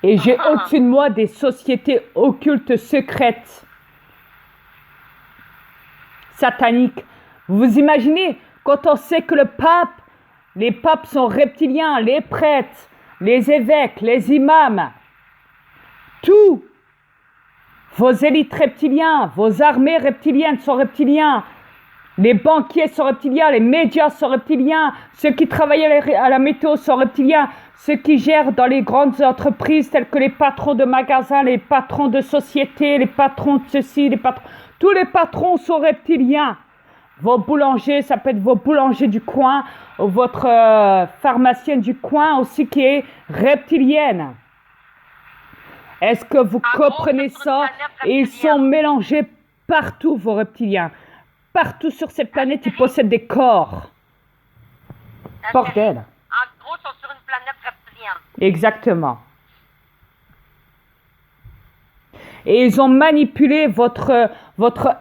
Et j'ai au-dessus de moi des sociétés occultes secrètes, sataniques. Vous imaginez, quand on sait que les papes sont reptiliens, les prêtres, les évêques, les imams, tout, vos élites reptiliens, vos armées reptiliennes sont reptiliens, les banquiers sont reptiliens, les médias sont reptiliens, ceux qui travaillent à la météo sont reptiliens, ceux qui gèrent dans les grandes entreprises telles que les patrons de magasins, les patrons de sociétés, les patrons de ceci, tous les patrons sont reptiliens. Vos boulangers, ça peut être vos boulangers du coin, ou votre pharmacienne du coin aussi qui est reptilienne. Est-ce que vous comprenez ça? Et ils sont mélangés partout, vos reptiliens. Partout sur cette planète, ils possèdent des corps. Bordel. En gros, ils sont sur une planète reptilienne. Exactement. Et ils ont manipulé votre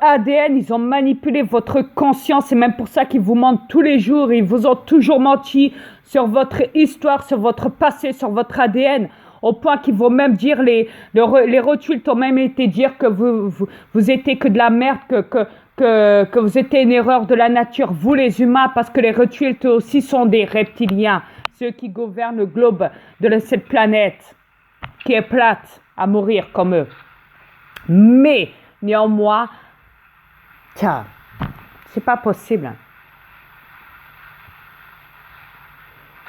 ADN, ils ont manipulé votre conscience. C'est même pour ça qu'ils vous mentent tous les jours. Ils vous ont toujours menti sur votre histoire, sur votre passé, sur votre ADN. Au point qu'ils vont même dire, les rotules ont même été dire que vous étiez que de la merde, que vous étiez une erreur de la nature, vous les humains, parce que les rotules aussi sont des reptiliens, ceux qui gouvernent le globe de cette planète, qui est plate à mourir comme eux. Mais, néanmoins, tiens, c'est pas possible.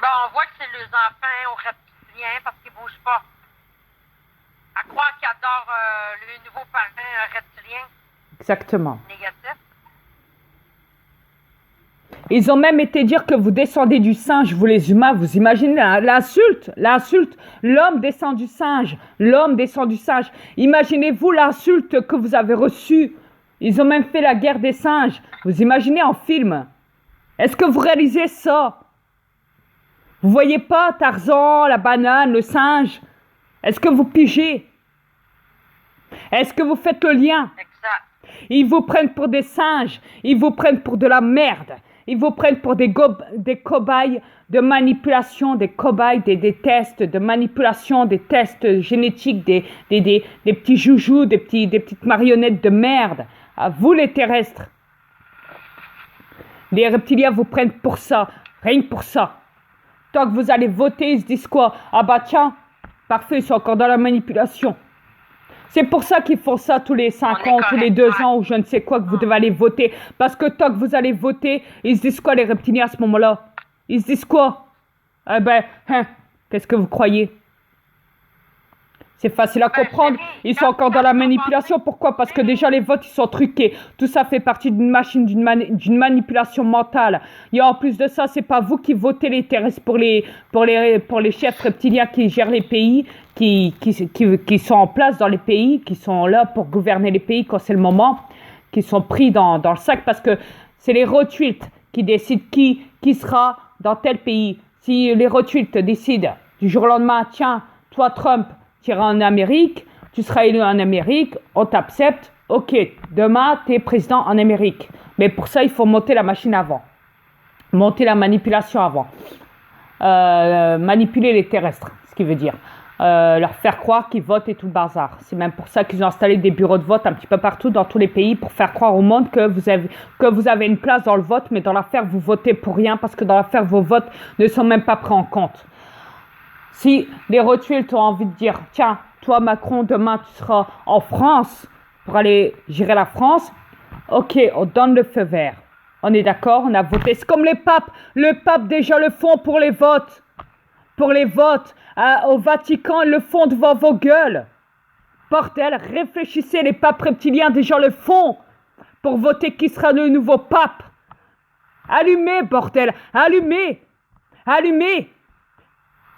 Bon, on voit que c'est les enfants aux reptiliens parce qu'ils bougent pas. À croire qu'ils adorent le nouveau parrain reptilien. Exactement. Négatif. Ils ont même été dire que vous descendez du singe, vous les humains, vous imaginez l'insulte, l'homme descend du singe, l'homme descend du singe. Imaginez-vous l'insulte que vous avez reçue. Ils ont même fait la guerre des singes. Vous imaginez en film? Est-ce que vous réalisez ça? Vous voyez pas Tarzan, la banane, le singe? Est-ce que vous pigez? Est-ce que vous faites le lien? Exact. Ils vous prennent pour des singes, ils vous prennent pour de la merde. Ils vous prennent pour des cobayes de manipulation, des cobayes, des tests de manipulation, des tests génétiques, des petits joujoux, des petites marionnettes de merde. À vous les terrestres. Les reptiliens vous prennent pour ça, rien que pour ça. Tant que vous allez voter, ils se disent quoi? Ah bah tiens, parfait, ils sont encore dans la manipulation. C'est pour ça qu'ils font ça tous les 5 ans, tous les 2 ans, ou je ne sais quoi, que vous devez aller voter. Parce que tant que vous allez voter, ils se disent quoi les reptiliens à ce moment-là? Ils se disent quoi? Eh ben, qu'est-ce que vous croyez? C'est facile à comprendre. Ils sont encore dans la manipulation. Pourquoi? Parce que déjà les votes, ils sont truqués. Tout ça fait partie d'une machine, d'une manipulation mentale. Et en plus de ça, c'est pas vous qui votez les terrestres pour les chefs reptiliens qui gèrent les pays, qui sont en place dans les pays, qui sont là pour gouverner les pays quand c'est le moment, qui sont pris dans le sac parce que c'est les Rothschild qui décident qui sera dans tel pays. Si les Rothschild décident du jour au lendemain, tiens, toi Trump, tu iras en Amérique, tu seras élu en Amérique, on t'accepte, ok, demain, tu es président en Amérique. Mais pour ça, il faut monter la machine avant. Monter la manipulation avant. Manipuler les terrestres, ce qui veut dire. Leur faire croire qu'ils votent et tout le bazar. C'est même pour ça qu'ils ont installé des bureaux de vote un petit peu partout dans tous les pays pour faire croire au monde que vous avez une place dans le vote, mais dans l'affaire, vous votez pour rien parce que dans l'affaire, vos votes ne sont même pas pris en compte. Si les Rothschild ont envie de dire, tiens, toi Macron, demain tu seras en France pour aller gérer la France, ok, on donne le feu vert. On est d'accord, on a voté. C'est comme les papes. Le pape déjà le font pour les votes. Pour les votes. Au Vatican, ils le font devant vos gueules. Bordel, réfléchissez, les papes reptiliens déjà le font pour voter qui sera le nouveau pape. Allumez, bordel, allumez, allumez.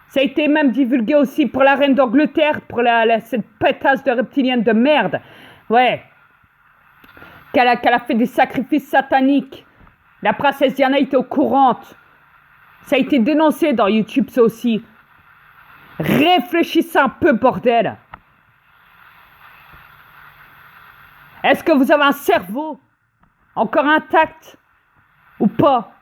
Ça a été même divulgué aussi pour la reine d'Angleterre, pour cette pétasse de reptilienne de merde. Ouais. Qu'elle a fait des sacrifices sataniques. La princesse Diana était au courant. Ça a été dénoncé dans YouTube, ça aussi. Réfléchissez un peu, bordel. Est-ce que vous avez un cerveau encore intact ou pas?